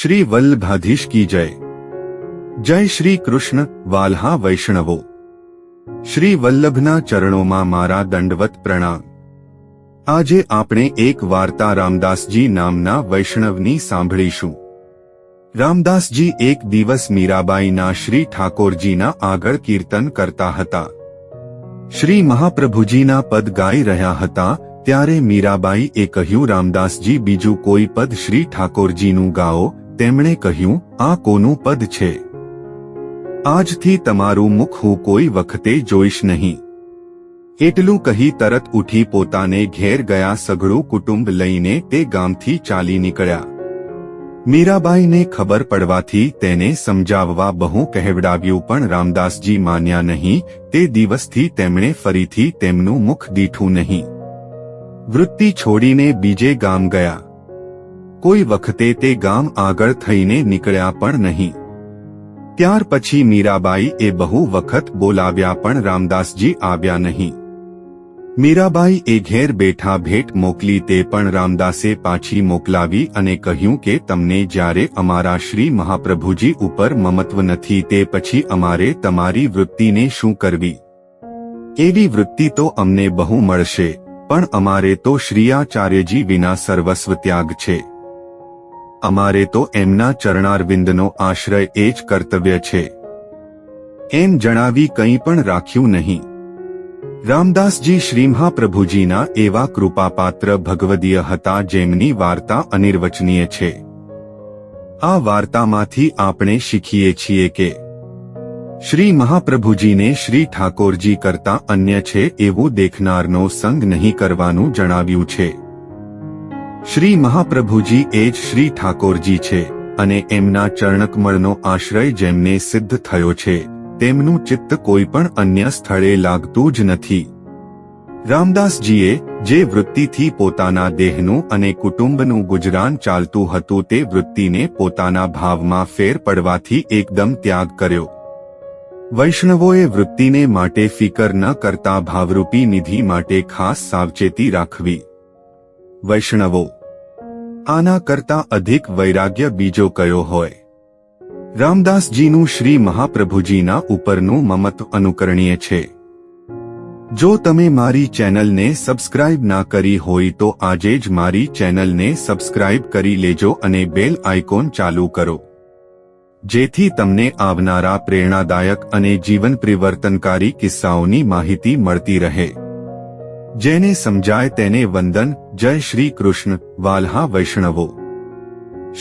શ્રી વલ્લભાધીશ કી જય. જય શ્રી કૃષ્ણ. વાલ્હા વૈષ્ણવો, શ્રી વલ્લભના ચરણોમાં મારા દંડવત પ્રણામ. આજે આપણે એક વાર્તા રામદાસજી નામના વૈષ્ણવની સાંભળીશું. રામદાસજી એક દિવસ મીરાબાઈના શ્રી ઠાકોરજીના આગળ કીર્તન કરતા હતા. શ્રી મહાપ્રભુજીના પદ ગાઈ રહ્યા હતા ત્યારે મીરાબાઈએ કહ્યું, રામદાસજી બીજું કોઈ પદ શ્રી ઠાકોરજીનું ગાઓ. તેમણે કહ્યું, આ કોનું પદ છે? આજથી તમારું મુખ હું કોઈ વખતે જોઈશ નહીં. એટલું કહી તરત ઉઠી પોતાને ઘેર ગયા. સઘળું કુટુંબ લઈને તે ગામથી ચાલી નીકળ્યા. મીરાબાઈને ખબર પડવાથી તેને સમજાવવા બહુ કહેવડાવ્યું, પણ રામદાસજી માન્યા નહીં. તે દિવસથી તેમણે ફરીથી તેમનું મુખ દીઠું નહીં. વૃત્તિ છોડીને બીજે ગામ ગયા. કોઈ વખતે તે ગામ આગળ થઈને નીકળ્યા પણ નહીં. ત્યાર પછી મીરાબાઈએ બહુ વખત બોલાવ્યા પણ રામદાસજી આવ્યા નહીં. મીરાબાઈએ ઘેર બેઠા ભેટ મોકલી, તે પણ રામદાસે પાછી મોકલાવી અને કહ્યું કે તમને જ્યારે અમારા શ્રી મહાપ્રભુજી ઉપર મમત્વ નથી, તે પછી અમારે તમારી વૃત્તિને શું કરવી? એવી વૃત્તિ તો અમને બહુ મળશે, પણ અમારે તો શ્રીયાચાર્યજી વિના સર્વસ્વ ત્યાગ છે. અમારે તો એમના ચરણારવિંદનો આશ્રય એ જ કર્તવ્ય છે. એમ જણાવી કંઈ પણ રાખ્યું નહીં. રામદાસજી શ્રી મહાપ્રભુજીના એવા કૃપાપાત્ર ભગવદીય હતા જેમની વાર્તા અનિર્વચનીય છે. આ વાર્તામાંથી આપણે શીખીએ છીએ કે શ્રી મહાપ્રભુજીને શ્રી ઠાકોરજી કરતા અન્ય છે એવું દેખનારનો સંગ નહીં કરવાનું જણાવ્યું છે. શ્રી મહાપ્રભુજી એ જ શ્રી ઠાકોરજી છે અને એમના ચરણકમળનો આશ્રય જેમને સિદ્ધ થયો છે તેમનું ચિત્ત કોઈ પણ અન્ય સ્થળે લાગતું જ નથી. રામદાસજીએ જે વૃત્તિથી પોતાના દેહનું અને કુટુંબનું ગુજરાન ચાલતું હતું તે વૃત્તિને પોતાના ભાવમાં ફેર પડવાથી એકદમ ત્યાગ કર્યો. વૈષ્ણવોએ વૃત્તિને માટે ફિકર ન કરતા ભાવરૂપી નિધિ માટે ખાસ સાવચેતી રાખવી. વૈષ્ણવો, આના કરતા અધિક વૈરાગ્ય બીજો કયો હોય? રામદાસજીનું શ્રી મહાપ્રભુજીના ઉપરનું મમત્વ અનુકરણીય છે. જો તમે મારી ચેનલને સબસ્ક્રાઇબ ના કરી હોય તો આજે જ મારી ચેનલને સબસ્ક્રાઇબ કરી લેજો અને બેલ આઇકોન ચાલુ કરો, જેથી તમને આવનારા પ્રેરણાદાયક અને જીવન પરિવર્તનકારી કિસ્સાઓની માહિતી મળતી રહે. જેને સમજાય તેને વંદન. જય શ્રી કૃષ્ણ. વાલ્હા વૈષ્ણવો,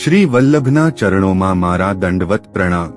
શ્રી વલ્લભના ચરણોમાં મારા દંડવત પ્રણામ.